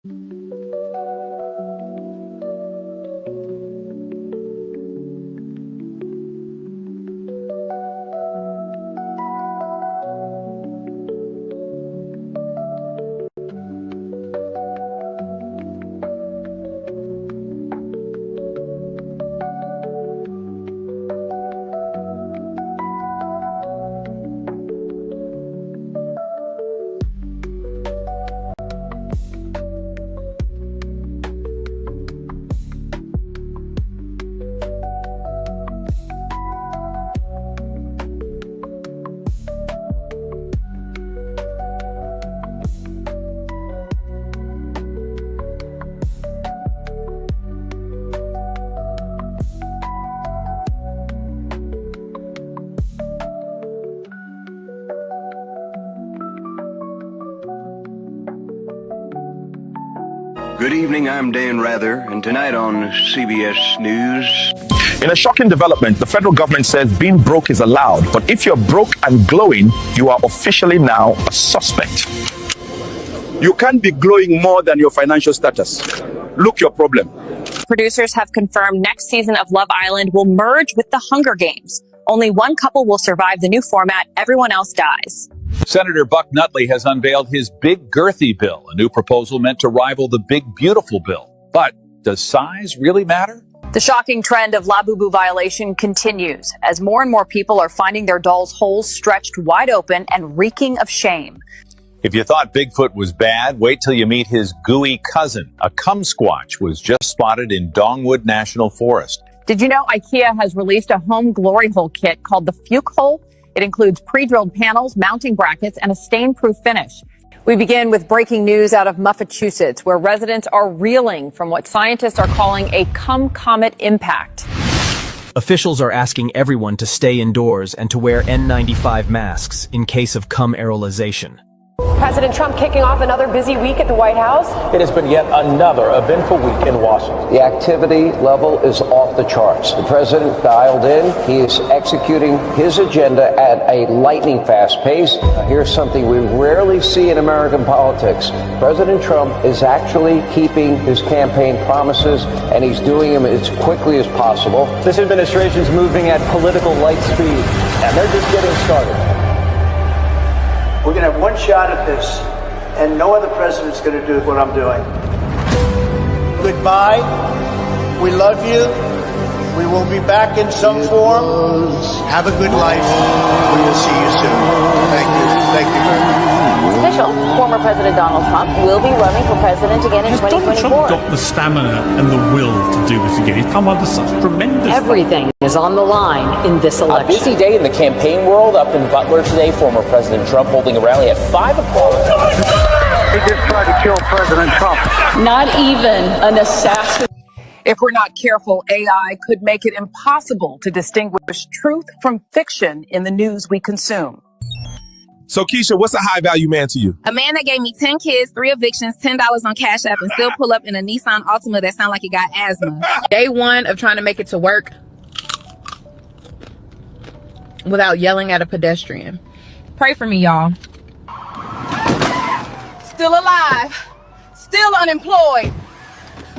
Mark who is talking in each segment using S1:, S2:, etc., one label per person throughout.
S1: Good evening, I'm Dan Rather, and tonight on CBS News.
S2: In a shocking development, the federal government says being broke is allowed, but if you're broke and glowing, you are officially now a suspect. You can't be glowing more than your financial status. Look your problem.
S3: Producers have confirmed next season of Love Island will merge with the Hunger Games. Only one couple will survive the new format. Everyone else dies.
S4: Senator Buck Nutley has unveiled his Big Girthy bill, a new proposal meant to rival the Big Beautiful bill. But does size really matter?
S3: The shocking trend of Labubu violation continues as more and more people are finding their dolls' holes stretched wide open and reeking of shame.
S4: If you thought Bigfoot was bad, wait till you meet his gooey cousin. A kumsquatch was just spotted in Dongwood National Forest.
S3: Did you know IKEA has released a home glory hole kit called the Fuke Hole? It includes pre-drilled panels, mounting brackets, and a stain-proof finish. We begin with breaking news out of Massachusetts, where residents are reeling from what scientists are calling a cum-comet impact.
S5: Officials are asking everyone to stay indoors and to wear N95 masks in case of cum aerolization.
S6: President Trump kicking off another busy week at the White House.
S7: It has been yet another eventful week in Washington.
S8: The activity level is off the charts. The president dialed in. He is executing his agenda at a lightning fast pace. Here's something we rarely see in American politics. President Trump is actually keeping his campaign promises, and he's doing them as quickly as possible.
S7: This administration's moving at political light speed, and they're just getting started.
S9: We're going to have one shot at this, and no other president's going to do what I'm doing.
S10: Goodbye. We love you. We will be back in some form. Have a good life. We will see you soon. Thank you. Thank you very much.
S11: It's official. Former President Donald Trump will be running for president again in 2024.
S12: Has Donald Trump got the stamina and the will to do this again? He's come under such tremendous...
S11: Everything is on the line in this election.
S13: A busy day in the campaign world up in Butler today. Former President Trump holding a rally at 5 o'clock.
S9: He just tried to kill President Trump.
S11: Not even an assassin.
S3: If we're not careful, AI could make it impossible to distinguish truth from fiction in the news we consume.
S2: So, Keisha, what's a high-value man to you?
S14: A man that gave me 10 kids, 3 evictions, $10 on Cash App, and still pull up in a Nissan Altima that sound like it got asthma.
S15: Day one of trying to make it to work without yelling at a pedestrian. Pray for me, y'all.
S16: Still alive, still unemployed,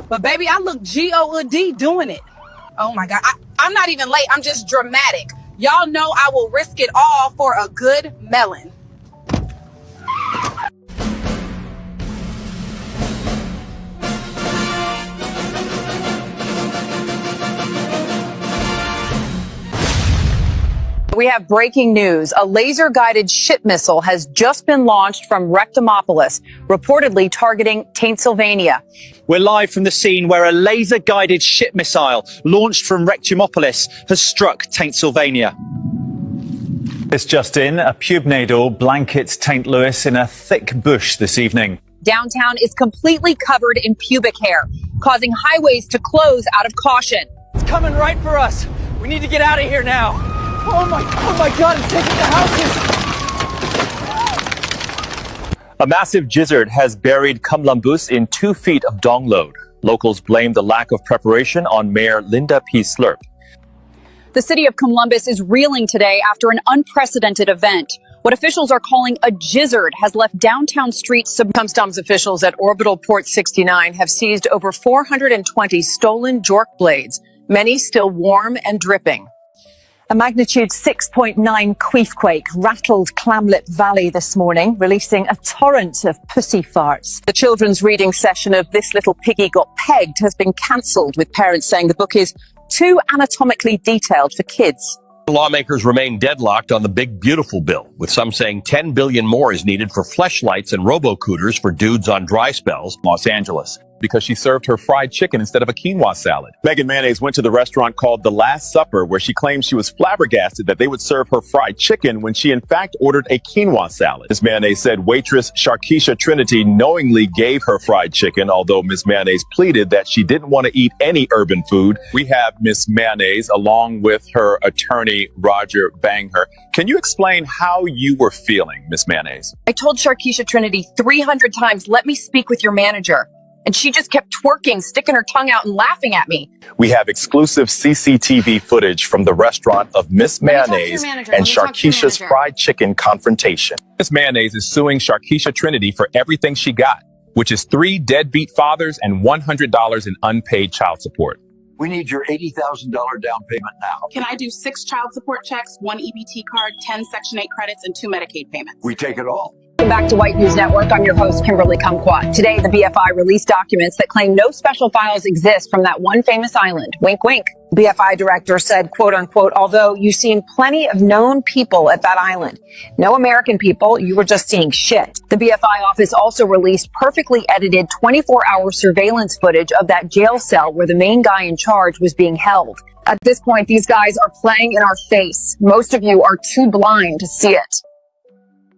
S16: but baby, I look G-O-D doing it. Oh my God, I'm not even late, I'm just dramatic. Y'all know I will risk it all for a good melon.
S3: We have breaking news. A laser-guided ship missile has just been launched from Rectomopolis, reportedly targeting Tainsylvania.
S17: We're live from the scene where a laser-guided ship missile launched from Rectomopolis has struck Tainsylvania.
S18: This just in, a pubnadal blankets St. Louis in a thick bush this evening.
S3: Downtown is completely covered in pubic hair, causing highways to close out of caution.
S17: It's coming right for us. We need to get out of here now. Oh my God, it's taking the houses.
S18: A massive gizzard has buried Kamlambus in 2 feet of donglode. Locals blame the lack of preparation on Mayor Linda P. Slurp.
S3: The city of Columbus is reeling today after an unprecedented event. What officials are calling a jizzard has left downtown streets. Customs officials at Orbital Port 69 have seized over 420 stolen jork blades, many still warm and dripping. A magnitude 6.9 queefquake rattled Clamlip Valley this morning, releasing a torrent of pussy farts. The children's reading session of This Little Piggy Got Pegged has been cancelled, with parents saying the book is too anatomically detailed for kids.
S19: Lawmakers remain deadlocked on the big beautiful bill, with some saying $10 billion more is needed for fleshlights and robo-cooters for dudes on dry spells.
S4: Los Angeles, because she served her fried chicken instead of a quinoa salad.
S2: Megan Mayonnaise went to the restaurant called The Last Supper, where she claimed she was flabbergasted that they would serve her fried chicken when she in fact ordered a quinoa salad. Ms. Mayonnaise said waitress Sharkeisha Trinity knowingly gave her fried chicken, although Ms. Mayonnaise pleaded that she didn't want to eat any urban food. We have Ms. Mayonnaise along with her attorney, Roger Bangher. Can you explain how you were feeling, Ms. Mayonnaise?
S3: I told Sharkeisha Trinity 300 times, let me speak with your manager. And she just kept twerking, sticking her tongue out and laughing at me.
S2: We have exclusive CCTV footage from the restaurant of Miss Mayonnaise and Sharkeisha's fried chicken confrontation.
S4: Miss Mayonnaise is suing Sharkeisha Trinity for everything she got, which is 3 deadbeat fathers and $100 in unpaid child support.
S20: We need your $80,000 down payment now.
S16: Can I do 6 child support checks, 1 EBT card, 10 Section 8 credits, and 2 Medicaid payments?
S20: We take it all.
S3: Welcome back to White News Network. I'm your host, Kimberly Kumquat. Today, the BFI released documents that claim no special files exist from that one famous island. Wink, wink. BFI director said, quote unquote, although you've seen plenty of known people at that island, no American people, you were just seeing shit. The BFI office also released perfectly edited 24-hour surveillance footage of that jail cell where the main guy in charge was being held. At this point, these guys are playing in our face. Most of you are too blind to see it.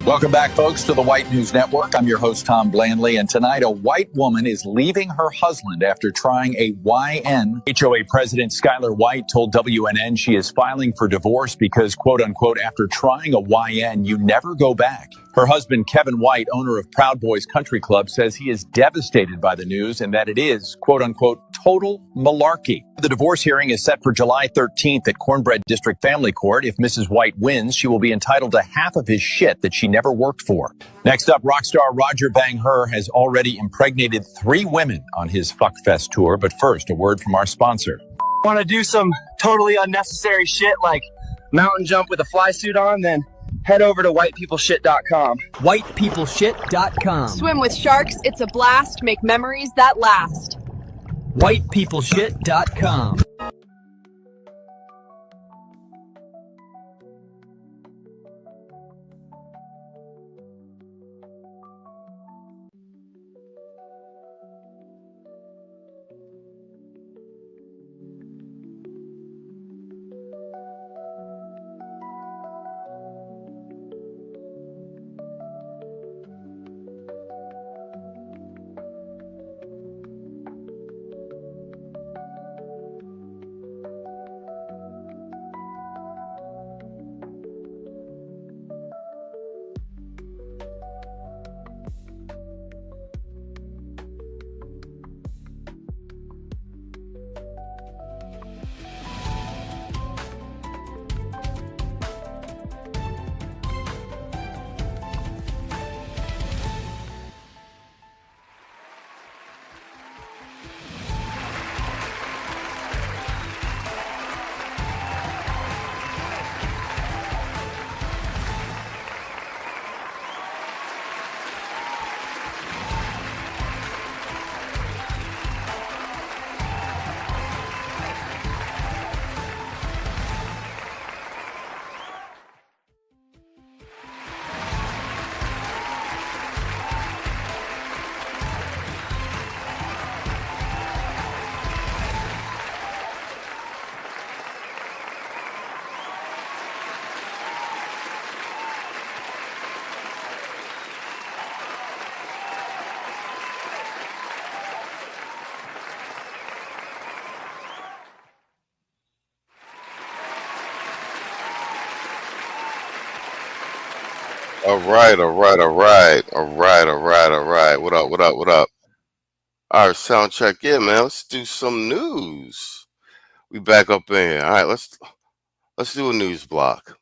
S4: Welcome back, folks, to the White News Network. I'm your host, Tom Blandley, and tonight a white woman is leaving her husband after trying a YN. HOA President Skylar White told WNN she is filing for divorce because, quote unquote, after trying a YN, you never go back. Her husband, Kevin White, owner of Proud Boys Country Club, says he is devastated by the news and that it is, quote unquote, total malarkey. The divorce hearing is set for July 13th at Cornbread District Family Court. If Mrs. White wins, she will be entitled to half of his shit that she never worked for. Next up, rock star Roger Bangher has already impregnated 3 women on his Fuckfest tour. But first, a word from our sponsor.
S21: Want to do some totally unnecessary shit like mountain jump with a fly suit on? Then head over to whitepeopleshit.com.
S5: Whitepeopleshit.com.
S22: Swim with sharks, it's a blast. Make memories that last.
S5: Whitepeopleshit.com.
S23: All right. What up? All right, sound check. Yeah, man, let's do some news. We back up in here. All right, let's do a news block.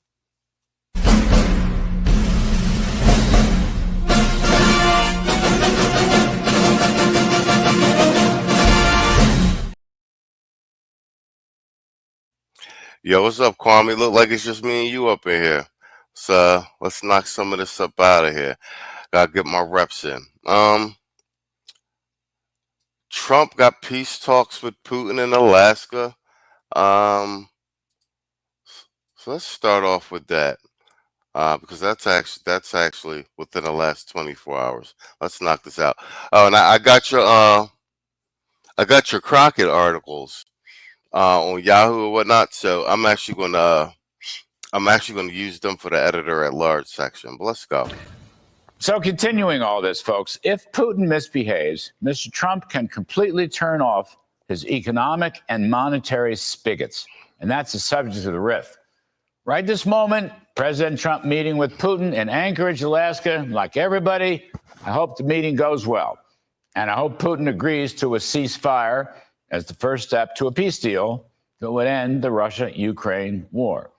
S23: Yo, what's up, Kwame? Look like it's just me and you up in here. So let's knock some of this up out of here. Gotta get my reps in. Trump got peace talks with Putin in Alaska. Um, so let's start off with that. Because that's actually within the last 24 hours. Let's knock this out. Oh, and I got your Crockett articles on Yahoo or whatnot. So I'm actually gonna use them for the editor at large section. But let's go.
S1: So continuing all this, folks, if Putin misbehaves, Mr. Trump can completely turn off his economic and monetary spigots. And that's the subject of the rift. Right this moment, President Trump meeting with Putin in Anchorage, Alaska. Like everybody, I hope the meeting goes well. And I hope Putin agrees to a ceasefire as the first step to a peace deal that would end the Russia-Ukraine war.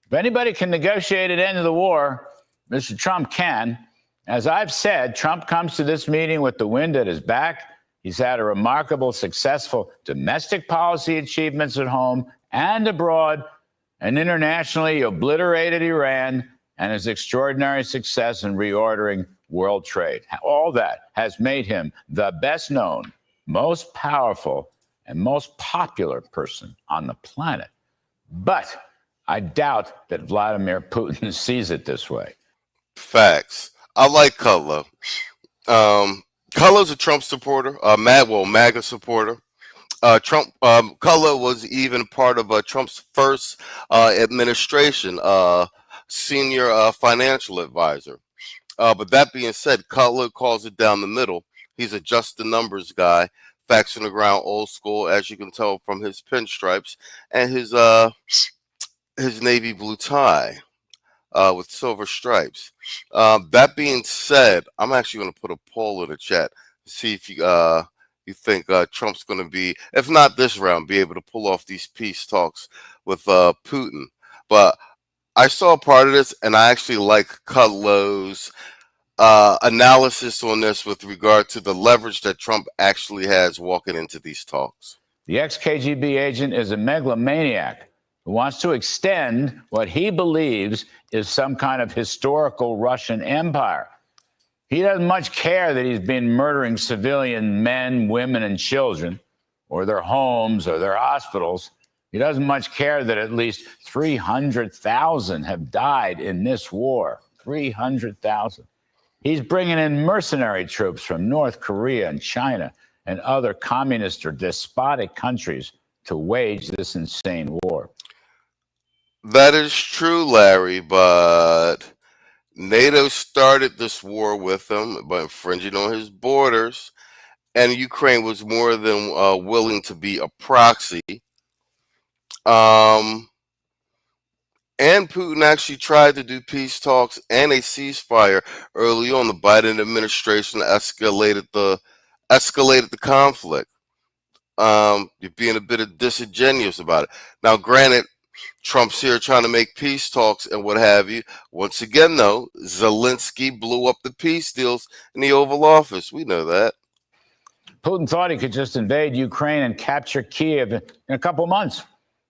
S1: If anybody can negotiate an end to the war, Mr. Trump can. As I've said, Trump comes to this meeting with the wind at his back. He's had a remarkable, successful domestic policy achievements at home and abroad, and internationally obliterated Iran and his extraordinary success in reordering world trade. All that has made him the best known, most powerful, and most popular person on the planet. But I doubt that Vladimir Putin sees it this way.
S23: Facts. I like Cutler. Cutler's a Trump supporter, MAGA supporter. Cutler was even part of Trump's first administration, senior financial advisor. But that being said, Cutler calls it down the middle. He's a just the numbers guy, facts on the ground, old school, as you can tell from his pinstripes and his navy blue tie. With silver stripes. That being said, I'm actually going to put a poll in the chat to see if you think Trump's going to be, if not this round, be able to pull off these peace talks with Putin. But I saw part of this, and I actually like Cutler's analysis on this with regard to the leverage that Trump actually has walking into these talks.
S1: The ex-KGB agent is a megalomaniac who wants to extend what he believes is some kind of historical Russian empire. He doesn't much care that he's been murdering civilian men, women, and children, or their homes, or their hospitals. He doesn't much care that at least 300,000 have died in this war. 300,000. He's bringing in mercenary troops from North Korea and China and other communist or despotic countries to wage this insane war.
S23: That is true, Larry, but NATO started this war with him by infringing on his borders, and Ukraine was more than willing to be a proxy. And Putin actually tried to do peace talks and a ceasefire early on. The Biden administration escalated the conflict. You're being a bit disingenuous about it. Now, granted, Trump's here trying to make peace talks and what have you. Once again, though, Zelensky blew up the peace deals in the Oval Office. We know that.
S1: Putin thought he could just invade Ukraine and capture Kiev in a couple months,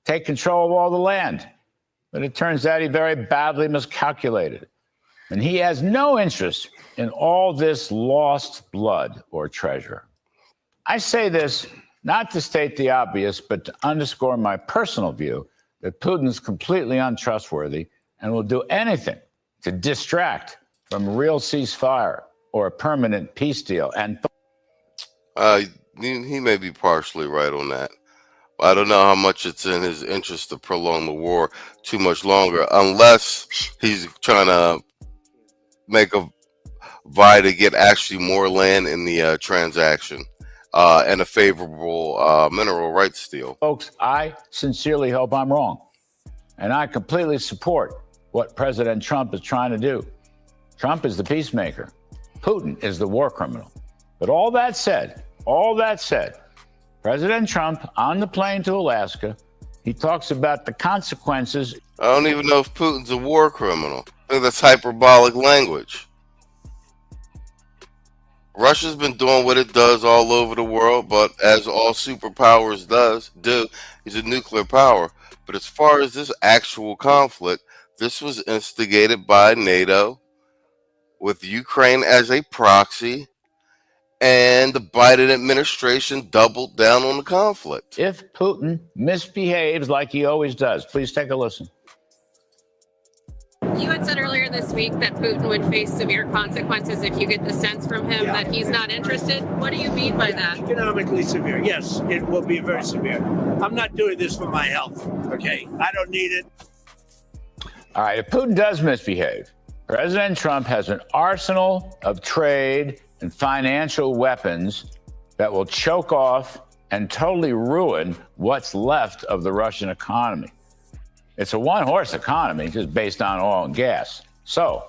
S1: take control of all the land. But it turns out he very badly miscalculated. And he has no interest in all this lost blood or treasure. I say this not to state the obvious, but to underscore my personal view that Putin is completely untrustworthy and will do anything to distract from a real ceasefire or a permanent peace deal. And
S23: he may be partially right on that. I don't know how much it's in his interest to prolong the war too much longer, unless he's trying to make a vie to get actually more land in the transaction and a favorable mineral rights deal.
S1: Folks, I sincerely hope I'm wrong. And I completely support what President Trump is trying to do. Trump is the peacemaker. Putin is the war criminal. But all that said, President Trump on the plane to Alaska, he talks about the consequences.
S23: I don't even know if Putin's a war criminal. I think that's hyperbolic language. Russia's been doing what it does all over the world, but as all superpowers do, he's a nuclear power. But as far as this actual conflict, this was instigated by NATO with Ukraine as a proxy, and the Biden administration doubled down on the conflict.
S1: If Putin misbehaves like he always does, please take a listen.
S6: You had said earlier this week that Putin would face severe consequences if you get the sense from him that he's not interested. What do you mean by that?
S10: Economically severe. Yes, it will be very severe. I'm not doing this for my health, okay? I don't need it.
S1: All right, if Putin does misbehave, President Trump has an arsenal of trade and financial weapons that will choke off and totally ruin what's left of the Russian economy. It's a one-horse economy just based on oil and gas. So,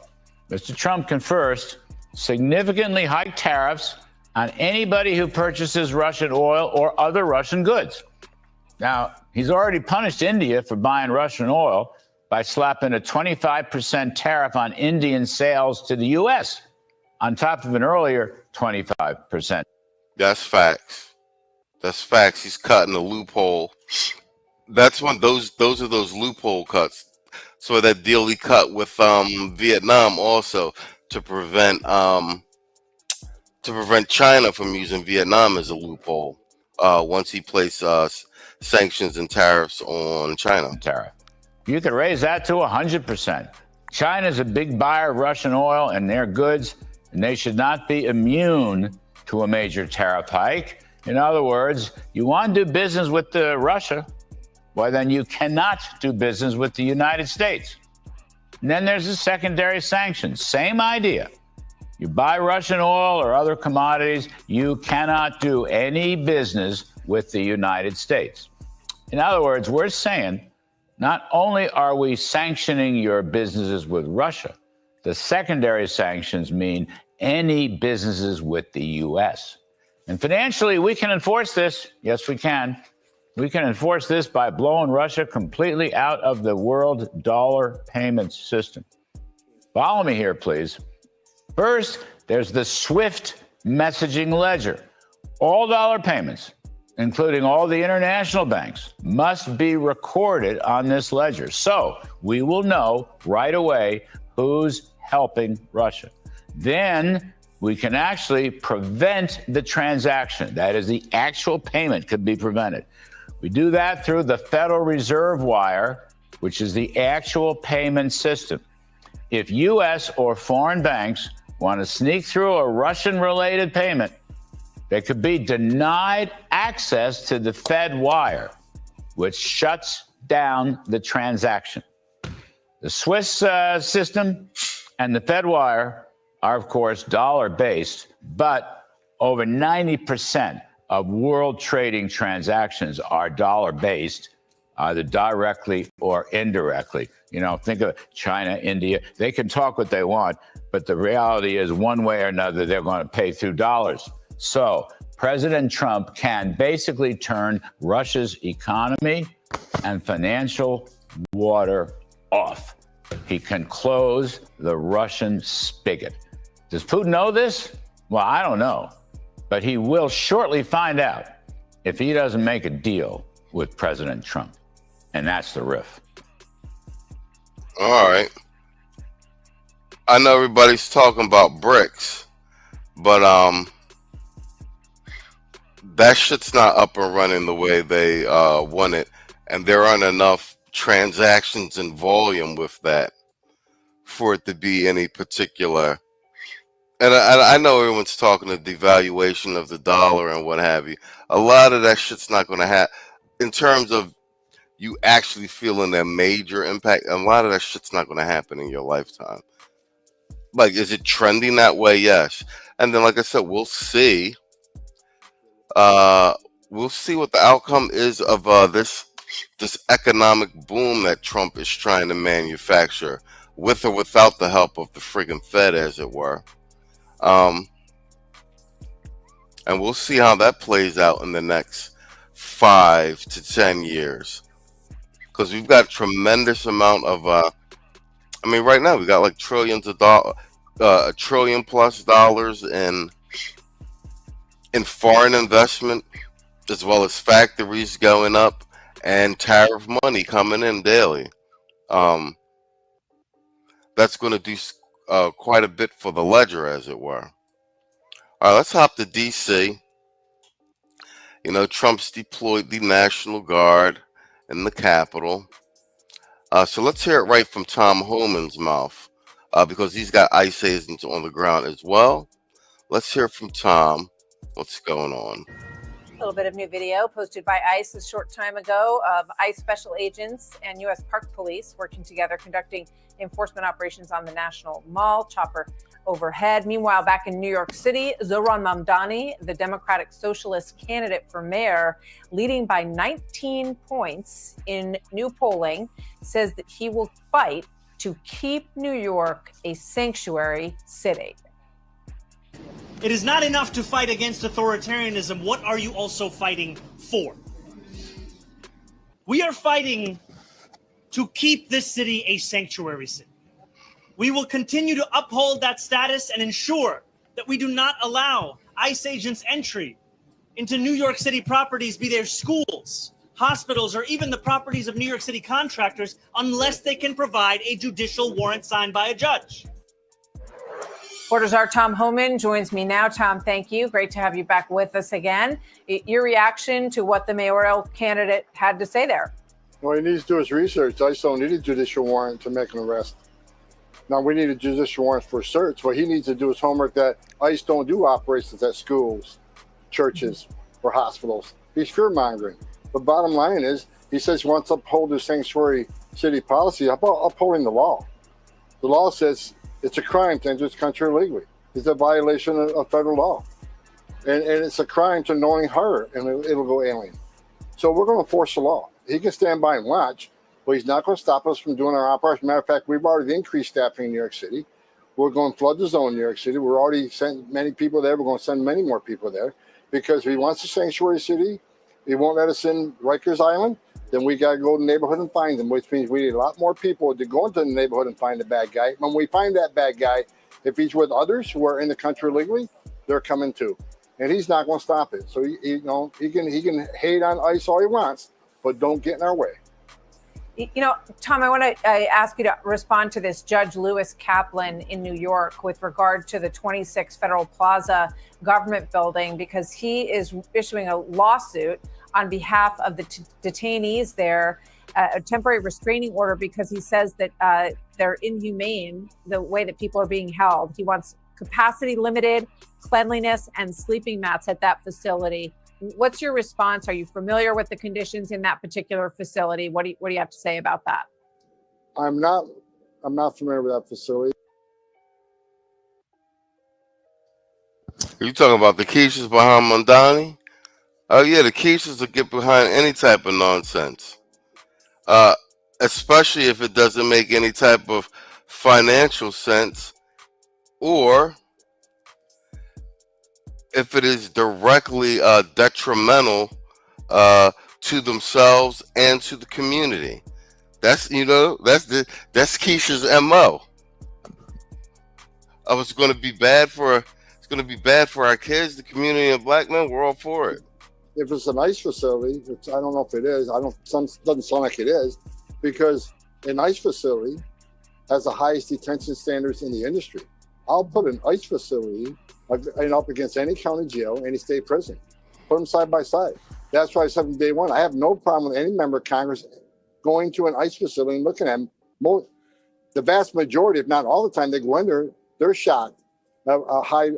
S1: Mr. Trump can first significantly hike tariffs on anybody who purchases Russian oil or other Russian goods. Now, he's already punished India for buying Russian oil by slapping a 25% tariff on Indian sales to the U.S., on top of an earlier 25%.
S23: That's facts. That's facts. He's cutting the loophole. That's one. Those are those loophole cuts. So that deal he cut with Vietnam also to prevent China from using Vietnam as a loophole. Once he placed sanctions and tariffs on China.
S1: You could raise that to 100%. China's a big buyer of Russian oil and their goods, and they should not be immune to a major tariff hike. In other words, you want to do business with Russia, well, then you cannot do business with the United States. And then there's the secondary sanctions. Same idea. You buy Russian oil or other commodities, you cannot do any business with the United States. In other words, we're saying not only are we sanctioning your businesses with Russia, the secondary sanctions mean any businesses with the U.S. And financially, we can enforce this. Yes, we can. We can enforce this by blowing Russia completely out of the world dollar payment system. Follow me here, please. First, there's the SWIFT messaging ledger. All dollar payments, including all the international banks, must be recorded on this ledger. So we will know right away who's helping Russia. Then we can actually prevent the transaction. That is, the actual payment could be prevented. We do that through the Federal Reserve wire, which is the actual payment system. If U.S. or foreign banks want to sneak through a Russian-related payment, they could be denied access to the Fed wire, which shuts down the transaction. The Swiss system and the Fed wire are, of course, dollar-based, but over 90% of world trading transactions are dollar-based, either directly or indirectly. You know, think of China, India. They can talk what they want, but the reality is one way or another, they're going to pay through dollars. So President Trump can basically turn Russia's economy and financial water off. He can close the Russian spigot. Does Putin know this? Well, I don't know. But he will shortly find out if he doesn't make a deal with President Trump. And that's the riff.
S23: All right. I know everybody's talking about BRICS, but that shit's not up and running the way they want it. And there aren't enough transactions and volume with that for it to be any particular. And I know everyone's talking the devaluation of the dollar and what have you. A lot of that shit's not going to happen in terms of you actually feeling a major impact. A lot of that shit's not going to happen in your lifetime. Like, is it trending that way? Yes. And then, like I said, we'll see. We'll see what the outcome is of this economic boom that Trump is trying to manufacture, with or without the help of the friggin' Fed, as it were. And we'll see how that plays out in the next 5 to 10 years. Because we've got a tremendous amount of, right now we got like trillions of dollars, $1 trillion plus in foreign investment, as well as factories going up and tariff money coming in daily. That's going to do quite a bit for the ledger, as it were. All right, let's hop to D.C. You know, Trump's deployed the National Guard in the Capitol. So let's hear it right from Tom Homan's mouth, because he's got ICE agents on the ground as well. Let's hear from Tom. What's going on?
S3: A little bit of new video posted by ICE a short time ago of ICE special agents and U.S. Park Police working together conducting enforcement operations on the National Mall, chopper overhead. Meanwhile, back in New York City, Zohran Mamdani, the Democratic Socialist candidate for mayor, leading by 19 points in new polling, says that he will fight to keep New York a sanctuary city.
S7: It is not enough to fight against authoritarianism. What are you also fighting for? We are fighting to keep this city a sanctuary city. We will continue to uphold that status and ensure that we do not allow ICE agents entry into New York City properties, be they schools, hospitals, or even the properties of New York City contractors, unless they can provide a judicial warrant signed by a judge.
S3: Reporters are Tom Homan joins me now. Tom, thank you. Great to have you back with us again. Your reaction to what the mayoral candidate had to say there?
S8: Well, he needs to do his research. ICE don't need a judicial warrant to make an arrest. Now, we need a judicial warrant for search. What he needs to do is homework that ICE don't do operations at schools, churches, or hospitals. He's fear-mongering. The bottom line is, he says he wants to uphold his sanctuary city policy. How about upholding the law? The law says it's a crime to enter this country illegally. It's a violation of federal law. And it's a crime to knowingly hire an illegal alien. So we're going to enforce the law. He can stand by and watch, but he's not going to stop us from doing our operation. Matter of fact, we've already increased staffing in New York City. We're going to flood the zone in New York City. We're already sent many people there. We're going to send many more people there because if he wants a sanctuary city, he won't let us in Rikers Island. Then we got to go to the neighborhood and find them, which means we need a lot more people to go into the neighborhood and find the bad guy. When we find that bad guy, if he's with others who are in the country legally, they're coming too. And he's not going to stop it. So, he can hate on ICE all he wants, but don't get in our way.
S3: You know, Tom, I want to ask you to respond to this Judge Lewis Kaplan in New York with regard to the 26 Federal Plaza government building, because he is issuing a lawsuit on behalf of the detainees there, a temporary restraining order, because he says that they're inhumane, the way that people are being held. He wants capacity limited, cleanliness, and sleeping mats at that facility. What's your response? Are you familiar with the conditions in that particular facility? What do you have to say about that?
S8: I'm not familiar with that facility.
S23: Are you talking about the quiches behind Mamdani? Oh yeah, the quiches will get behind any type of nonsense, especially if it doesn't make any type of financial sense, or if it is directly detrimental to themselves and to the community. That's Keisha's MO. It's going to be bad for our kids, the community, and black men. We're all for it.
S8: If it's an ICE facility, which I don't know if it is, doesn't sound like it is, because an ICE facility has the highest detention standards in the industry. I'll put an ICE facility up against any county jail, any state prison. Put them side by side. That's why I said from day one, I have no problem with any member of Congress going to an ICE facility and looking at them. The vast majority, if not all the time, they go in there, they're shocked at how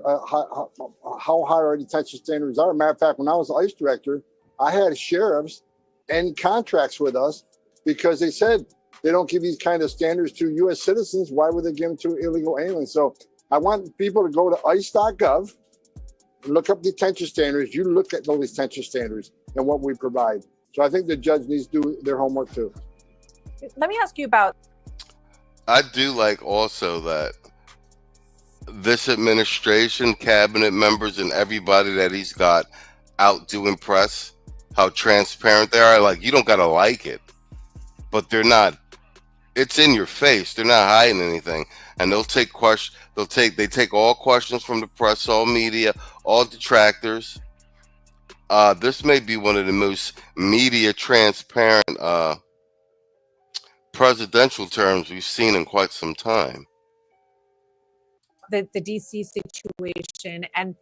S8: high our detention standards are. Matter of fact, when I was ICE director, I had sheriffs end contracts with us because they said they don't give these kind of standards to U.S. citizens. Why would they give them to illegal aliens? So I want people to go to ice.gov and look up detention standards. You look at those detention standards and what we provide. So I think the judge needs to do their homework too.
S3: Let me ask you about.
S23: I do like also that this administration, cabinet members, and everybody that he's got out doing press, how transparent they are. Like, you don't gotta like it, but they're not. It's in your face. They're not hiding anything, and they'll take questions. They take all questions from the press, all media, all detractors, this may be one of the most media transparent presidential terms we've seen in quite some time.
S3: The DC situation, and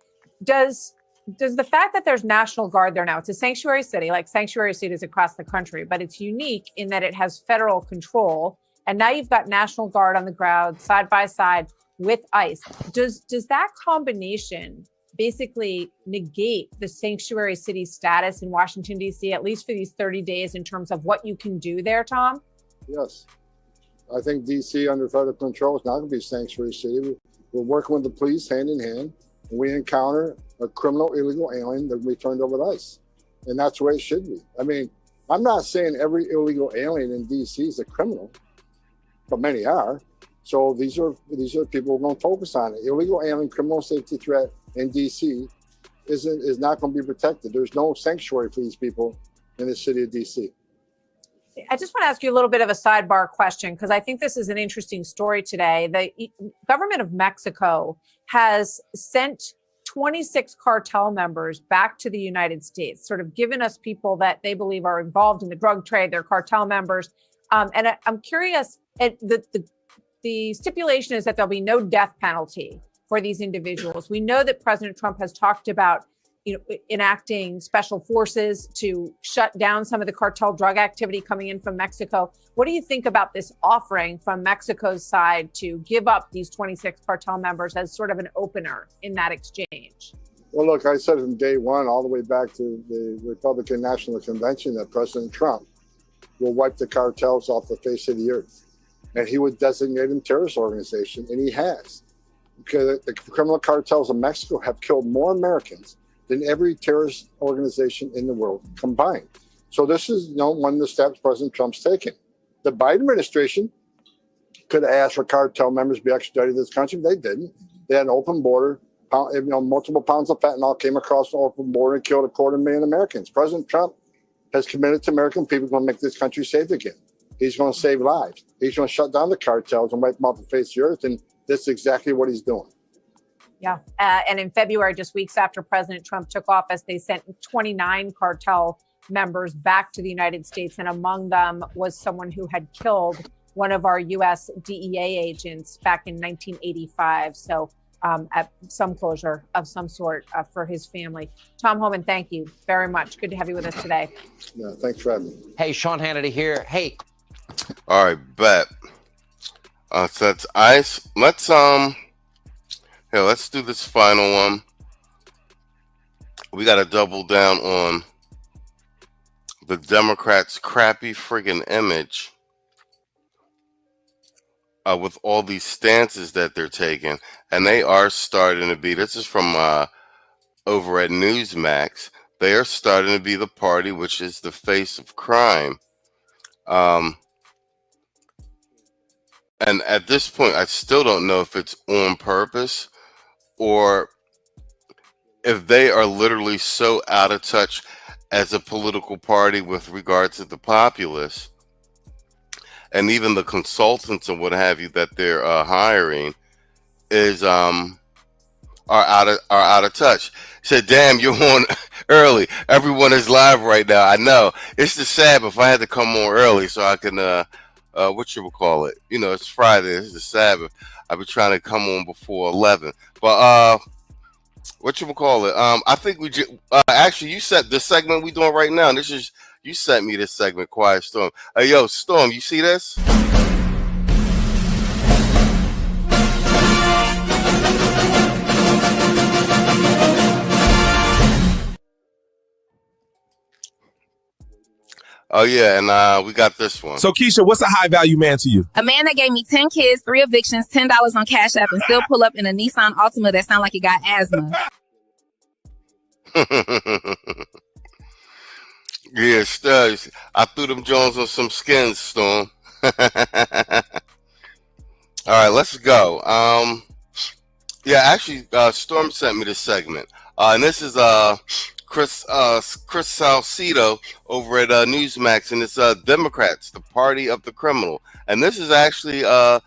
S3: does the fact that there's National Guard there now, it's a sanctuary city, like sanctuary cities across the country, but it's unique in that it has federal control, and now you've got National Guard on the ground side by side with ICE. Does that combination basically negate the sanctuary city status in Washington, D.C., at least for these 30 days in terms of what you can do there, Tom?
S8: Yes. I think D.C. under federal control is not going to be a sanctuary city. We're working with the police hand in hand. And we encounter a criminal illegal alien that we turned over to ICE. And that's the way it should be. I mean, I'm not saying every illegal alien in D.C. is a criminal, but many are. So these are people we're going to focus on. Illegal alien criminal safety threat in D.C. is not going to be protected. There's no sanctuary for these people in the city of D.C.
S3: I just want to ask you a little bit of a sidebar question, because I think this is an interesting story today. The government of Mexico has sent 26 cartel members back to the United States, sort of given us people that they believe are involved in the drug trade. They're cartel members. And I'm curious, the stipulation is that there'll be no death penalty for these individuals. We know that President Trump has talked about enacting special forces to shut down some of the cartel drug activity coming in from Mexico. What do you think about this offering from Mexico's side to give up these 26 cartel members as sort of an opener in that exchange?
S8: Well, look, I said from day one, all the way back to the Republican National Convention, that President Trump will wipe the cartels off the face of the earth. And he would designate them terrorist organization, and he has. Because the criminal cartels of Mexico have killed more Americans than every terrorist organization in the world combined. So this is one of the steps President Trump's taken. The Biden administration could have asked for cartel members to be extradited to this country. They didn't. They had an open border. Multiple pounds of fentanyl came across the open border and killed 250,000 Americans. President Trump has committed to American people going to make this country safe again. He's going to save lives. He's going to shut down the cartels and wipe them off the face of the earth. And this is exactly what he's doing.
S3: Yeah. And in February, just weeks after President Trump took office, they sent 29 cartel members back to the United States. And among them was someone who had killed one of our U.S. DEA agents back in 1985. So at some closure of some sort for his family. Tom Homan, thank you very much. Good to have you with us today.
S8: Yeah, thanks for having me.
S9: Hey, Sean Hannity here. Hey.
S23: All right, bet. So that's ICE. Let's do this final one. We got to double down on the Democrats' crappy friggin' image with all these stances that they're taking. And they are starting to be, this is from over at Newsmax, they are starting to be the party which is the face of crime. And at this point, I still don't know if it's on purpose or if they are literally so out of touch as a political party with regard to the populace and even the consultants and what have you that they're hiring is are out of touch. Said, damn, you're on early. Everyone is live right now. I know it's the Sabbath. I had to come on early so I can it's Friday. It's the Sabbath. I've been trying to come on before 11. But I think we actually you set this segment we doing right now. This is you sent me this segment, Quiet Storm. Hey, yo, Storm, you see this? Oh, yeah, and we got this one.
S12: So, Keisha, what's a high-value man to you?
S14: A man that gave me 10 kids, 3 evictions, $10 on Cash App, and still pull up in a Nissan Altima that sound like it got asthma.
S23: Yeah, studs. I threw them Jones on some skins, Storm. All right, let's go. Storm sent me this segment. And this is Chris Salcido over at Newsmax, and it's Democrats, the party of the criminal. And this is actually the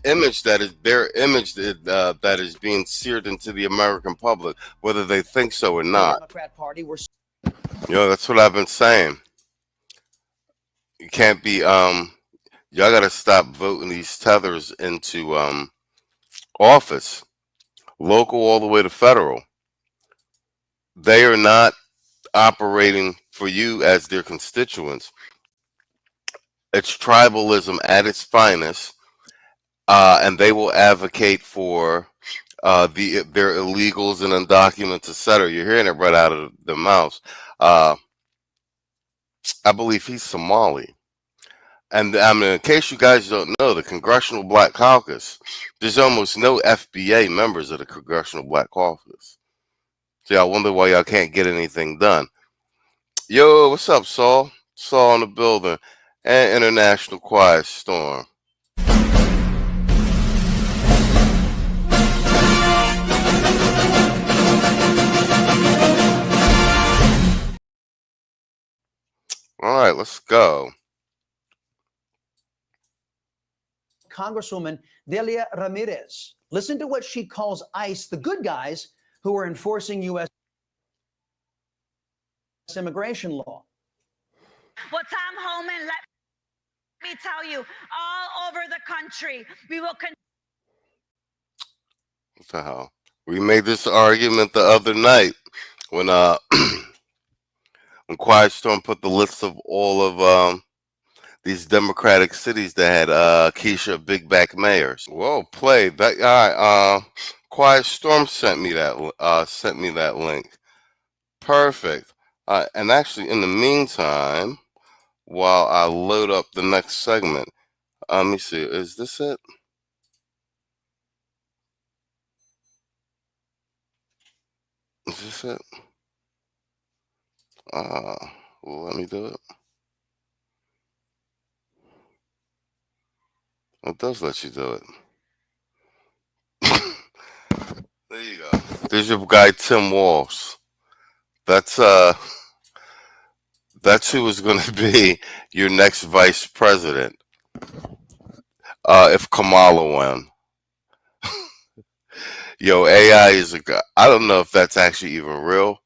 S23: image that is their image that is being seared into the American public, whether they think so or not.
S9: The Democrat Party, we're
S23: That's what I've been saying. You can't be y'all gotta stop voting these tethers into office, local all the way to federal. They are not operating for you as their constituents. It's tribalism at its finest, and they will advocate for their illegals and undocumented, etc. You're hearing it right out of the mouths. I believe he's Somali. And I mean, in case you guys don't know, the Congressional Black Caucus, there's almost no FBA members of the Congressional Black Caucus. So y'all wonder why y'all can't get anything done. Yo, what's up, Saul? Saul in the building. And International Quiet Storm. All right, let's go.
S11: Congresswoman Delia Ramirez. Listen to what she calls ICE the good guys who are enforcing U.S. immigration law.
S13: But Tom Homan, let me tell you, all over the country, we will continue.
S23: What the hell? We made this argument the other night when when Quiet Storm put the list of all of these Democratic cities that had Keisha Big Back mayors. Whoa, play that guy. Quiet Storm sent me that link. Perfect. And actually, in the meantime, while I load up the next segment, let me see. Is this it? Is this it? Let me do it. It does let you do it. There you go. There's your guy Tim Walsh. That's who is going to be your next vice president if Kamala won. Yo, AI is a guy. I don't know if that's actually even real,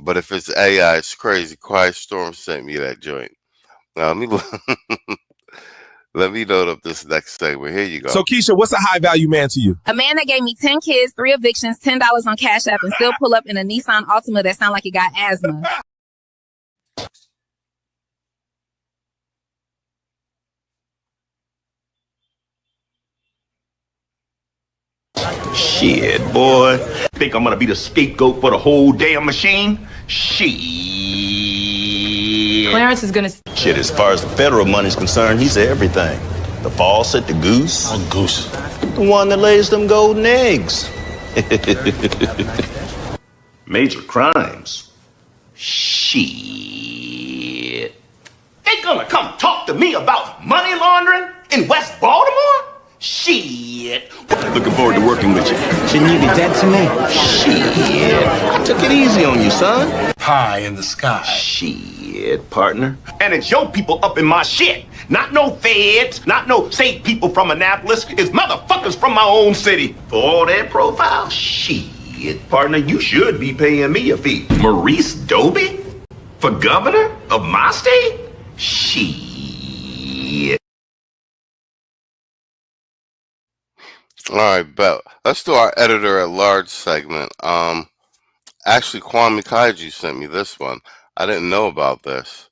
S23: but if it's AI, it's crazy. Quiet Storm sent me that joint. Now let me let me load up this next segment. Here you go.
S12: So Keisha, what's a high value man to you?
S14: A man that gave me 10 kids, 3 evictions, $10 on Cash App, and still pull up in a Nissan Altima that sound like it got asthma.
S15: Shit, boy. Think I'm gonna be the scapegoat for the whole damn machine? Shit.
S24: Clarence is gonna...
S15: Shit, as far as the federal money's concerned, he's everything. The faucet, the goose. Oh, goose. The one that lays them golden eggs. Major crimes. Shit. They gonna come talk to me about money laundering in West Baltimore? Shit. Looking forward to working with you.
S10: Shouldn't you be dead to me?
S15: Shit. I took it easy on you, son.
S10: High in the sky.
S15: Shit, partner. And it's your people up in my shit. Not no feds, not no safe people from Annapolis. It's motherfuckers from my own city. For all that profile? Shit, partner, you should be paying me a fee. Maurice Doby? For governor of my state? Shit.
S23: All right, bet. Let's do our editor at large segment. Actually, Kwame Kaiju sent me this one. I didn't know about this.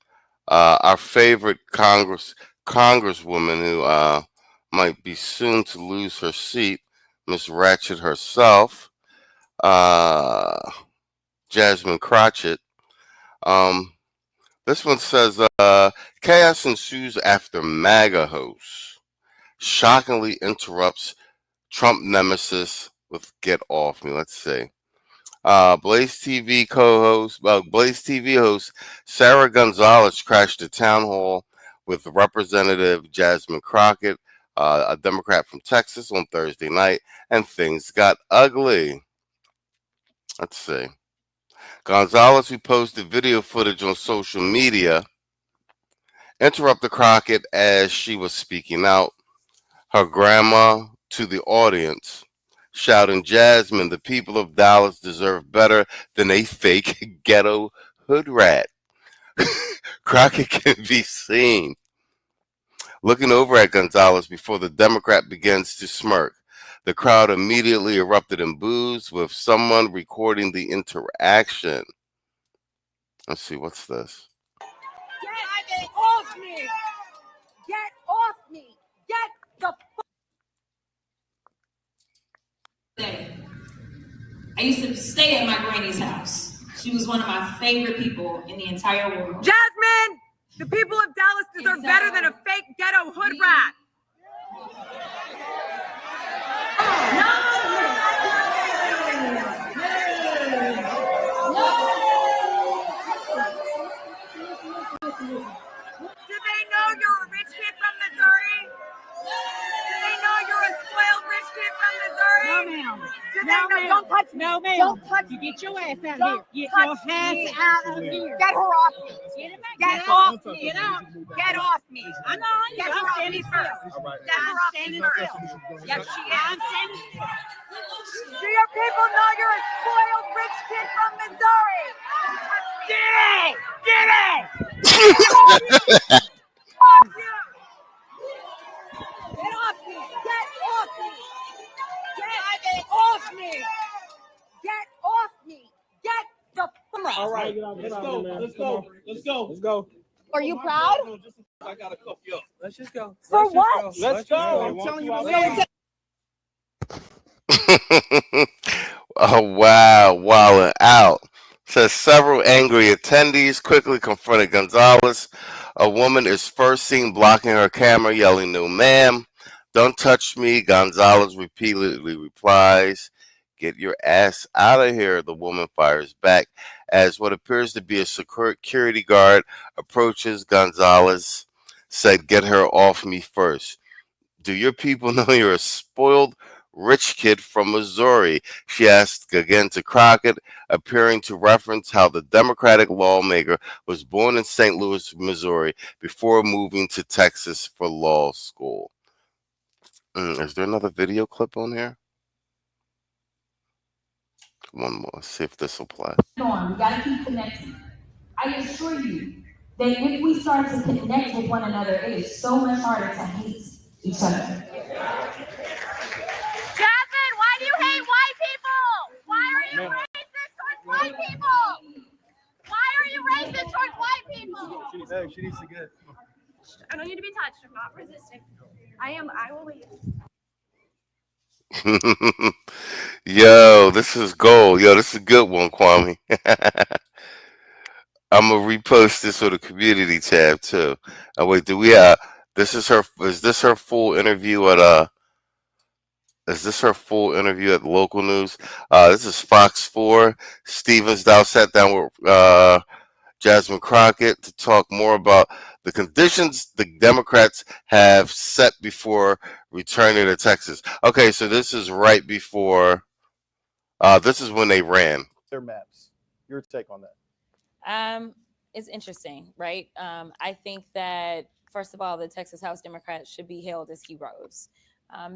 S23: Our favorite congresswoman who might be soon to lose her seat, Miss Ratchet herself, Jasmine Crotchet. This one says, chaos ensues after MAGA host shockingly interrupts Trump nemesis with "Get Off Me." Let's see. Blaze TV host Sarah Gonzalez crashed a town hall with Representative Jasmine Crockett, a Democrat from Texas, on Thursday night, and things got ugly. Let's see. Gonzalez, who posted video footage on social media, interrupted Crockett as she was speaking out. Her grandma to the audience, shouting, "Jasmine, the people of Dallas deserve better than a fake ghetto hood rat. Crockett can be seen looking over at Gonzalez before the Democrat begins to smirk. The crowd immediately erupted in boos, with someone recording the interaction. Let's see, what's this?
S13: Get off me! Get off me! Get the
S17: I used to stay at my granny's house. She was one of my favorite people in the entire world.
S16: Jasmine, the people of Dallas deserve better than a fake ghetto hood rat. Do they know you're a rich kid from Missouri? Do they know you're a spoiled rich kid from Missouri?
S13: No, ma'am.
S16: Do they know? Don't touch me.
S13: No, ma'am.
S16: Don't touch
S13: You
S16: me.
S13: get your ass out
S16: Don't
S13: of here. Get
S16: touch
S13: your ass
S16: me.
S13: out of here.
S16: Get her off me. Get off me.
S13: Get out.
S16: Get off me.
S13: I know.
S16: Get her off me first. Get her off me first. Yes, she is.
S13: I'm standing still.
S16: Do your people know you're a spoiled rich kid from Missouri? Get it! Get it! Fuck you! Get off me! Get off me! Get off me! Get off me! Get the fuck!
S12: All right, let's go. Let's go. Let's go. Let's go.
S16: Are you proud?
S12: I gotta cuff you up. Let's just go.
S16: For what?
S12: Let's go. I'm telling you.
S23: Oh, wow, wilding out. Says several angry attendees quickly confronted Gonzalez. A woman is first seen blocking her camera, yelling, "No, ma'am, don't touch me." Gonzalez repeatedly replies, "Get your ass out of here." The woman fires back as what appears to be a security guard approaches Gonzalez, said, "Get her off me first. Do your people know you're a spoiled rich kid from Missouri?" She asked again to Crockett, appearing to reference how the Democratic lawmaker was born in St. Louis, Missouri, before moving to Texas for law school. Is there another video clip on here? One more. See if this will play.
S17: We gotta keep connecting. I assure you that if we start to connect with one another, it is so much harder to hate each other.
S16: Jasmine, why do you hate white people? Why are you racist towards white people? Why are you racist towards white people?
S12: She needs to get.
S16: I don't need to be touched. I'm not resisting. I will leave.
S23: Yo, this is gold. Yo, this is a good one, Kwame. I'm gonna repost this with a community tab too. Wait, do we have? This is her. Is this her full interview at Is this her full interview at local news? This is Fox 4. Stevens Dow sat down with Jasmine Crockett to talk more about the conditions the Democrats have set before returning to Texas. Okay, so this is right before. This is when they ran.
S18: Their maps. Your take on that?
S19: It's interesting, right? I think that, first of all, the Texas House Democrats should be hailed as heroes.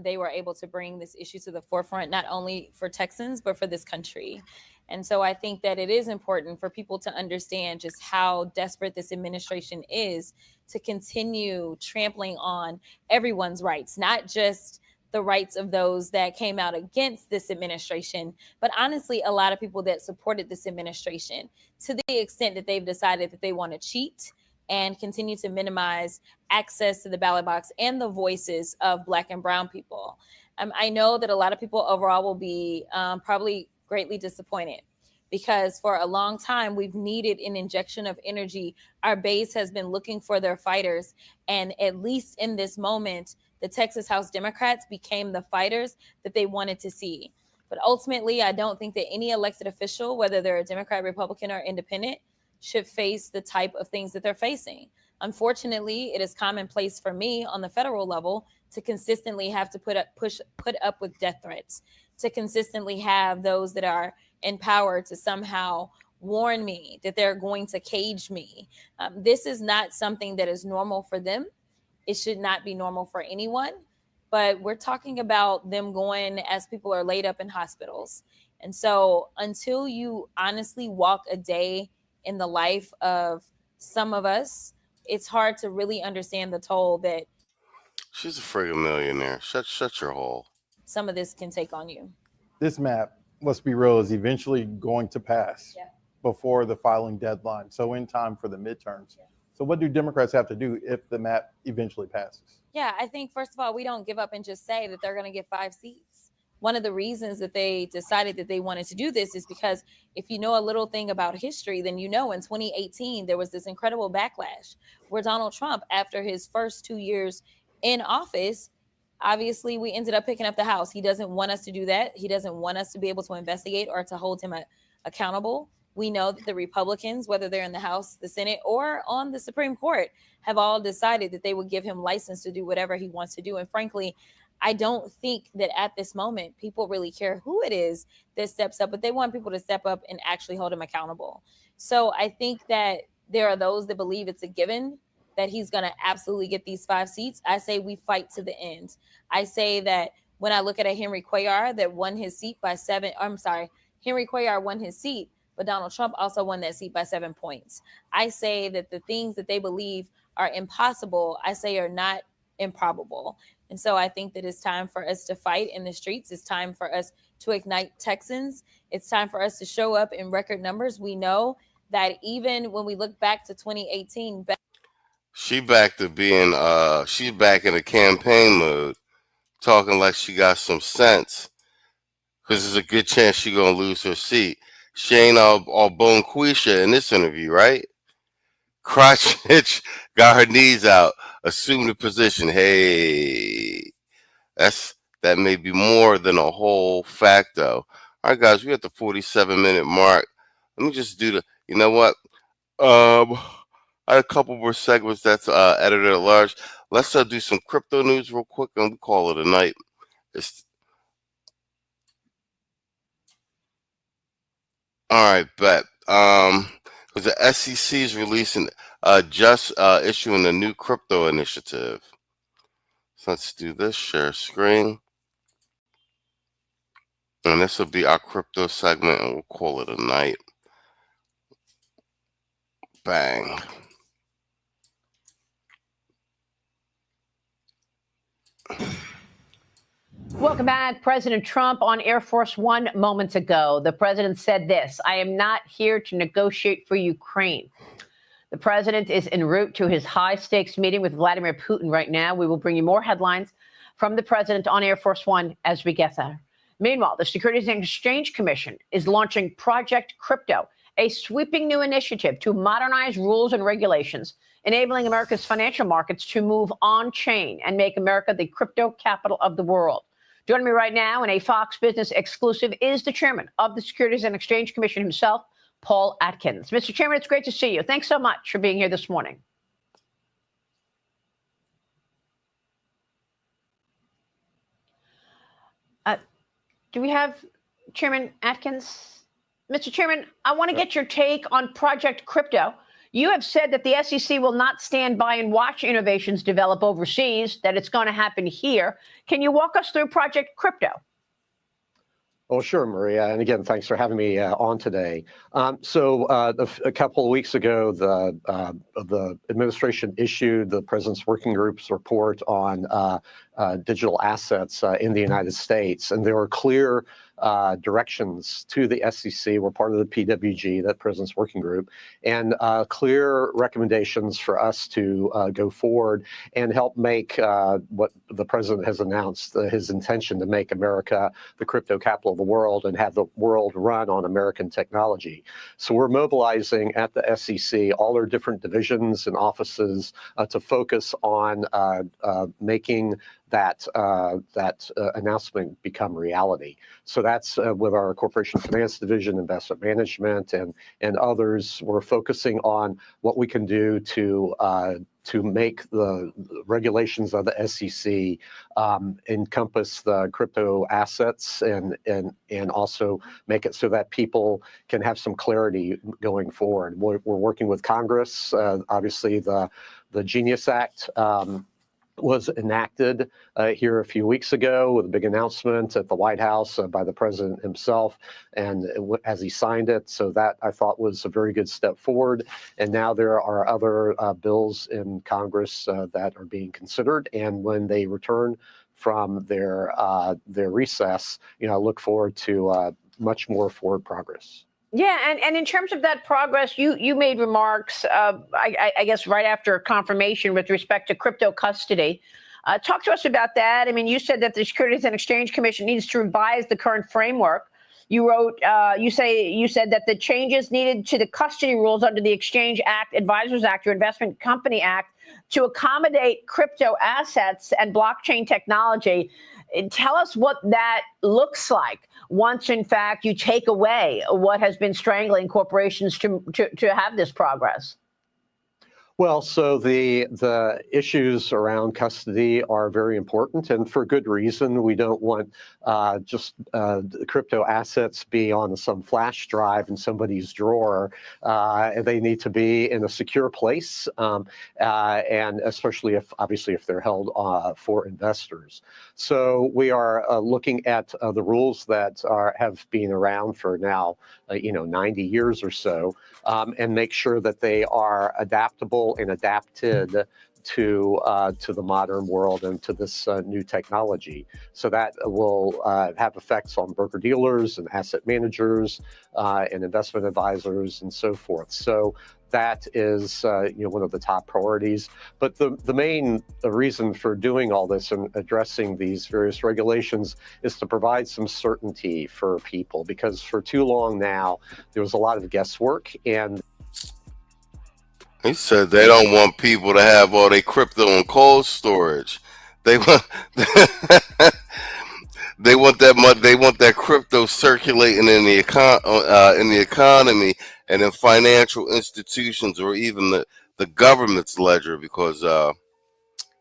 S19: They were able to bring this issue to the forefront, not only for Texans, but for this country. And so I think that it is important for people to understand just how desperate this administration is to continue trampling on everyone's rights, not just the rights of those that came out against this administration, but honestly, a lot of people that supported this administration, to the extent that they've decided that they want to cheat and continue to minimize access to the ballot box and the voices of Black and brown people. I know that a lot of people overall will be probably greatly disappointed, because for a long time, we've needed an injection of energy. Our base has been looking for their fighters. And at least in this moment, the Texas House Democrats became the fighters that they wanted to see. But ultimately, I don't think that any elected official, whether they're a Democrat, Republican, or independent, should face the type of things that they're facing. Unfortunately, it is commonplace for me on the federal level to consistently have to put up with death threats, to consistently have those that are in power to somehow warn me that they're going to cage me. This is not something that is normal for them. It should not be normal for anyone, but we're talking about them going as people are laid up in hospitals. And so until you honestly walk a day in the life of some of us, it's hard to really understand the toll that
S23: She's a friggin' millionaire. Shut your hole.
S19: some of this can take on you.
S18: This map, let's be real, is eventually going to pass before the filing deadline, so in time for the midterms. So what do Democrats have to do if the map eventually passes?
S19: Yeah, I think, first of all, we don't give up and just say that they're going to get 5 seats. One of the reasons that they decided that they wanted to do this is because if you know a little thing about history, then you know in 2018, there was this incredible backlash where Donald Trump, after his first 2 years in office, obviously we ended up picking up the House. He doesn't want us to do that. He doesn't want us to be able to investigate or to hold him accountable. We know that the Republicans, whether they're in the House, the Senate, or on the Supreme Court, have all decided that they would give him license to do whatever he wants to do. And frankly, I don't think that at this moment people really care who it is that steps up, but they want people to step up and actually hold him accountable. So I think that there are those that believe it's a given that he's going to absolutely get these 5 seats. I say we fight to the end. I say that when I look at a Henry Cuellar that won his seat by 7, Henry Cuellar won his seat, but Donald Trump also won that seat by 7 points. I say that the things that they believe are impossible, I say are not improbable. And so I think that it's time for us to fight in the streets. It's time for us to ignite Texans. It's time for us to show up in record numbers. We know that even when we look back to 2018,
S23: She back to being she's back in the campaign mode, talking like she got some sense. Because there's a good chance she gonna lose her seat. She ain't all bonquisha in this interview, right? Crotch itch, got her knees out, assumed the position. Hey, that may be more than a whole fact, though. All right, guys, we're at the 47-minute mark. Let me just do you know what? I had a couple more segments that's edited at large. Let's do some crypto news real quick and we call it a night. All right, bet. Because the SEC is releasing, issuing a new crypto initiative. So let's do this, share screen. And this will be our crypto segment, and we'll call it a night. Bang.
S2: Welcome back. President Trump on Air Force One moments ago. The president said this: "I am not here to negotiate for Ukraine." The president is en route to his high-stakes meeting with Vladimir Putin right now. We will bring you more headlines from the president on Air Force One as we get there. Meanwhile, the Securities and Exchange Commission is launching Project Crypto, a sweeping new initiative to modernize rules and regulations, enabling America's financial markets to move on-chain and make America the crypto capital of the world. Joining me right now in a Fox Business exclusive is the chairman of the Securities and Exchange Commission himself, Paul Atkins. Mr. Chairman, it's great to see you. Thanks so much for being here this morning. Do we have Chairman Atkins? Mr. Chairman, I want to get your take on Project Crypto. You have said that the SEC will not stand by and watch innovations develop overseas, that it's going to happen here. Can you walk us through Project Crypto?
S4: Oh, sure, Maria. And again, thanks for having me on today. A couple of weeks ago, the administration issued the President's Working Group's report on digital assets in the United States. And there were clear directions to the SEC. We're part of the PWG, that President's Working Group, and clear recommendations for us to go forward and help make what the president has announced, his intention to make America the crypto capital of the world and have the world run on American technology. So we're mobilizing at the SEC all our different divisions and offices to focus on making that announcement become reality. So that's with our Corporation Finance Division, Investment Management, and others. We're focusing on what we can do to make the regulations of the SEC encompass the crypto assets and also make it so that people can have some clarity going forward. We're working with Congress, obviously the Genius Act was enacted here a few weeks ago with a big announcement at the White House by the president himself, and as he signed it. So that I thought was a very good step forward. And now there are other bills in Congress that are being considered. And when they return from their recess, I look forward to much more forward progress.
S2: Yeah, and in terms of that progress, you made remarks, I guess, right after confirmation with respect to crypto custody. Talk to us about that. I mean, you said that the Securities and Exchange Commission needs to revise the current framework. You wrote, you said that the changes needed to the custody rules under the Exchange Act, Advisors Act, or Investment Company Act to accommodate crypto assets and blockchain technology. Tell us what that looks like once, in fact, you take away what has been strangling corporations to have this progress.
S4: Well, so the issues around custody are very important, and for good reason. We don't want just crypto assets be on some flash drive in somebody's drawer. They need to be in a secure place, and especially if they're held for investors. So we are looking at the rules that have been around for now, 90 years or so, and make sure that they are adaptable and adapted to the modern world and to this new technology. So that will have effects on broker dealers and asset managers and investment advisors and so forth. So that is one of the top priorities. But the main reason for doing all this and addressing these various regulations is to provide some certainty for people, because for too long now there was a lot of guesswork. And
S23: he said they don't want people to have all their crypto in cold storage. They want they want that crypto circulating in the economy and in financial institutions, or even the government's ledger, because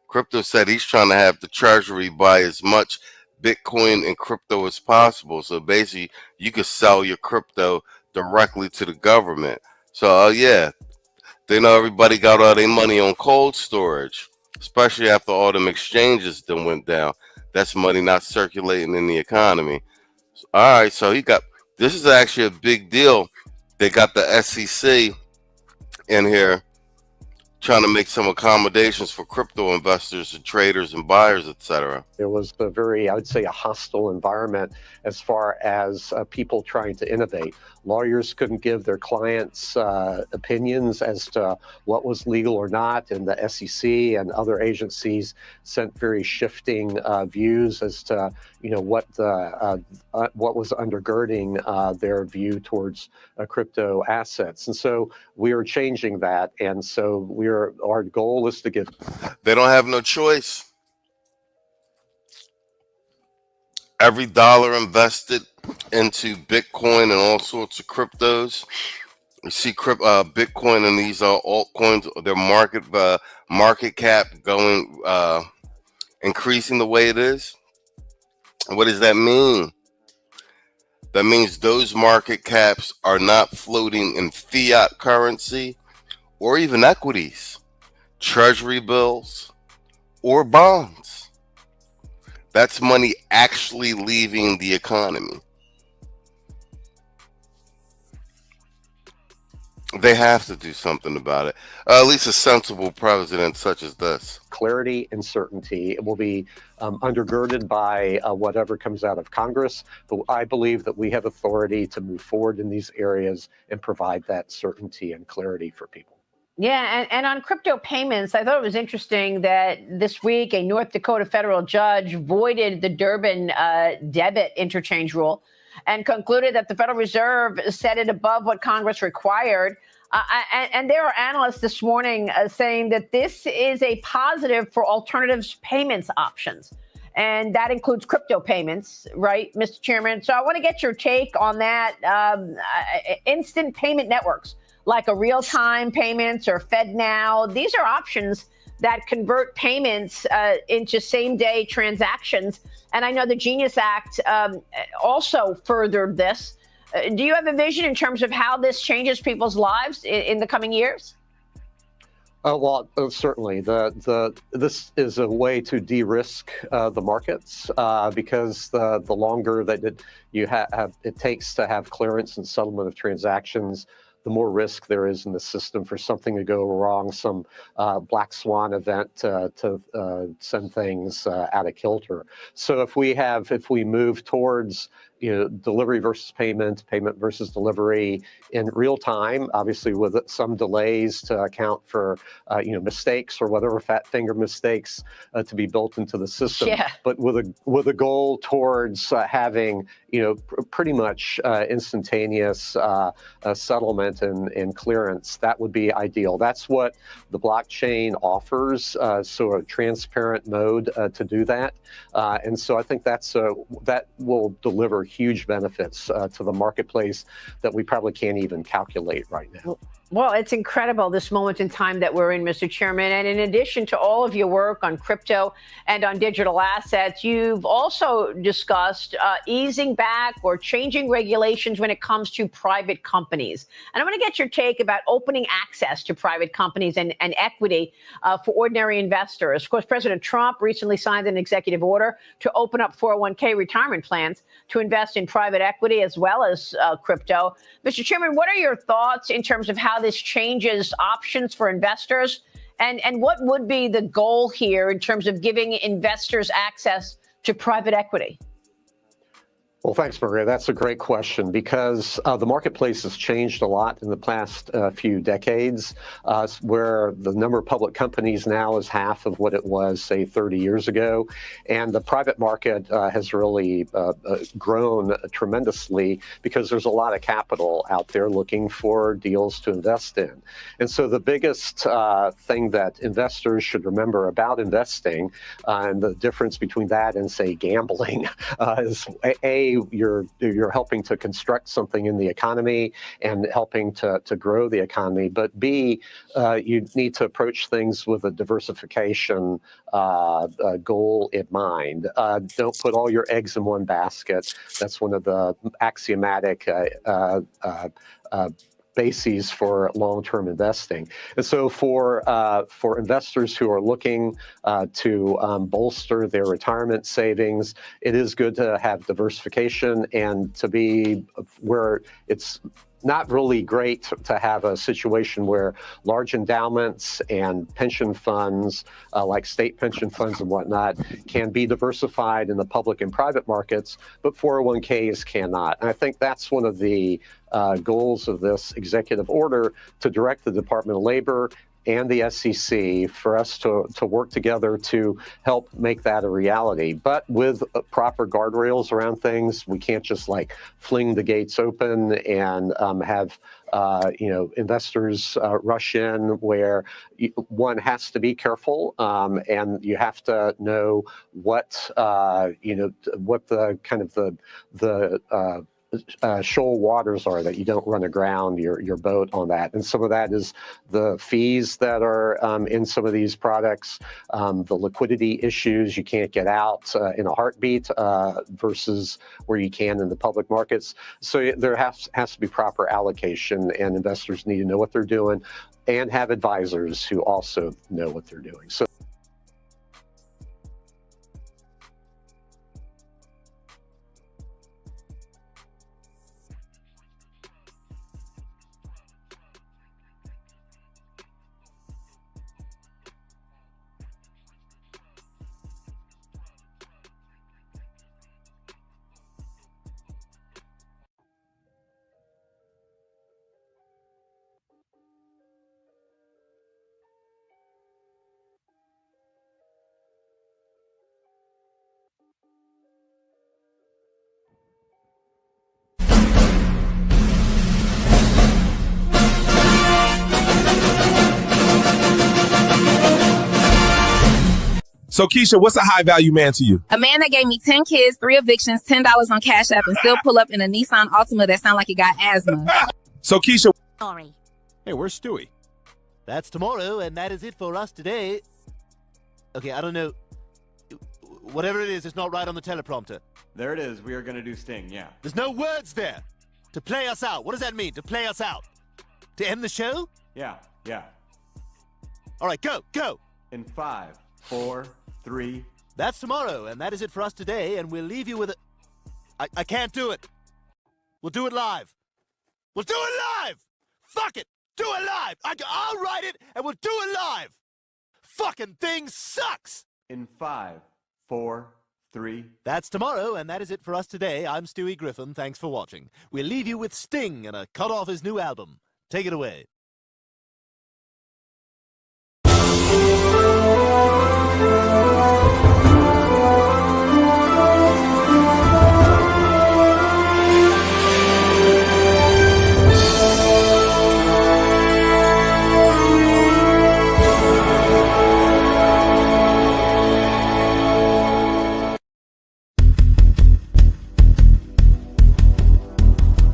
S23: Crypto said he's trying to have the Treasury buy as much Bitcoin and crypto as possible. So basically, you could sell your crypto directly to the government. So yeah, they know everybody got all their money on cold storage, especially after all them exchanges that went down. That's money not circulating in the economy. All right, so this is actually a big deal. They got the SEC in here trying to make some accommodations for crypto investors and traders and buyers, etc.
S4: There was a very, I would say, a hostile environment as far as people trying to innovate. Lawyers couldn't give their clients opinions as to what was legal or not, and the SEC and other agencies sent very shifting views as to what was undergirding their view towards crypto assets. And so we are changing that, and so our goal is to give.
S23: They don't have no choice. Every dollar invested into Bitcoin and all sorts of cryptos, you see Bitcoin and these altcoins, their market cap going increasing the way it is. What does that mean? That means those market caps are not floating in fiat currency or even equities, treasury bills, or bonds. That's money actually leaving the economy. They have to do something about it. At least a sensible president such as this.
S4: Clarity and certainty. It will be undergirded by whatever comes out of Congress. But I believe that we have authority to move forward in these areas and provide that certainty and clarity for people.
S2: Yeah, and on crypto payments, I thought it was interesting that this week a North Dakota federal judge voided the Durbin debit interchange rule and concluded that the Federal Reserve set it above what Congress required. And there are analysts this morning saying that this is a positive for alternatives payments options. And that includes crypto payments, right, Mr. Chairman? So I want to get your take on that. Instant payment networks like a real-time payments or FedNow. These are options that convert payments into same-day transactions. And I know the Genius Act also furthered this. Do you have a vision in terms of how this changes people's lives in the coming years?
S4: Certainly. This is a way to de-risk the markets because the longer that it takes to have clearance and settlement of transactions, the more risk there is in the system for something to go wrong, some black swan event to send things out of kilter. So if we move towards delivery versus payment versus delivery in real time, obviously with some delays to account for mistakes or whatever fat finger mistakes to be built into the system.
S2: Yeah.
S4: But with a goal towards having pretty much instantaneous settlement and clearance, that would be ideal. That's what the blockchain offers, so a transparent mode to do that. And so I think that will deliver huge benefits to the marketplace that we probably can't even calculate right now.
S2: Well, it's incredible, this moment in time that we're in, Mr. Chairman. And in addition to all of your work on crypto and on digital assets, you've also discussed easing back or changing regulations when it comes to private companies. And I want to get your take about opening access to private companies and equity for ordinary investors. Of course, President Trump recently signed an executive order to open up 401k retirement plans to invest in private equity as well as crypto. Mr. Chairman, what are your thoughts in terms of how this changes options for investors? And what would be the goal here in terms of giving investors access to private equity?
S4: Well, thanks, Maria. That's a great question because the marketplace has changed a lot in the past few decades, where the number of public companies now is half of what it was, say, 30 years ago. And the private market has really grown tremendously because there's a lot of capital out there looking for deals to invest in. And so the biggest thing that investors should remember about investing and the difference between that and, say, gambling is, you're helping to construct something in the economy and helping to grow the economy. But B, you need to approach things with a diversification goal in mind. Don't put all your eggs in one basket. That's one of the axiomatic bases for long-term investing. And so for investors who are looking to bolster their retirement savings, it is good to have diversification and to be where it's not really great to have a situation where large endowments and pension funds, like state pension funds and whatnot, can be diversified in the public and private markets, but 401ks cannot. And I think that's one of the goals of this executive order, to direct the Department of Labor and the SEC for us to work together to help make that a reality. But with proper guardrails around things, we can't just fling the gates open and have investors rush in, where one has to be careful and you have to know what the kind of the shoal waters are, that you don't run aground your boat on that. And some of that is the fees that are in some of these products, the liquidity issues. You can't get out in a heartbeat versus where you can in the public markets. So there has to be proper allocation, and investors need to know what they're doing and have advisors who also know what they're doing. So
S20: So, Keisha, what's a high-value man to you?
S14: A man that gave me 10 kids, 3 evictions, $10 on Cash App, and still pull up in a Nissan Altima that sound like it got asthma.
S20: So, Keisha.
S21: Sorry.
S20: Hey, where's Stewie?
S21: That's tomorrow, and that is it for us today. Okay, I don't know. Whatever it is, it's not right on the teleprompter.
S22: There it is. We are going to do Sting, yeah.
S21: There's no words there. To play us out. What does that mean, to play us out? To end the show?
S22: Yeah.
S21: All right, go, go.
S22: In 5, 4, 3.
S21: That's tomorrow, and that is it for us today, and we'll leave you with a... I can't do it. We'll do it live. We'll do it live! Fuck it! Do it live! I'll write it, and we'll do it live! Fucking thing sucks!
S22: In 5, 4, 3.
S21: That's tomorrow, and that is it for us today. I'm Stewie Griffin. Thanks for watching. We'll leave you with Sting and a cut off his new album. Take it away.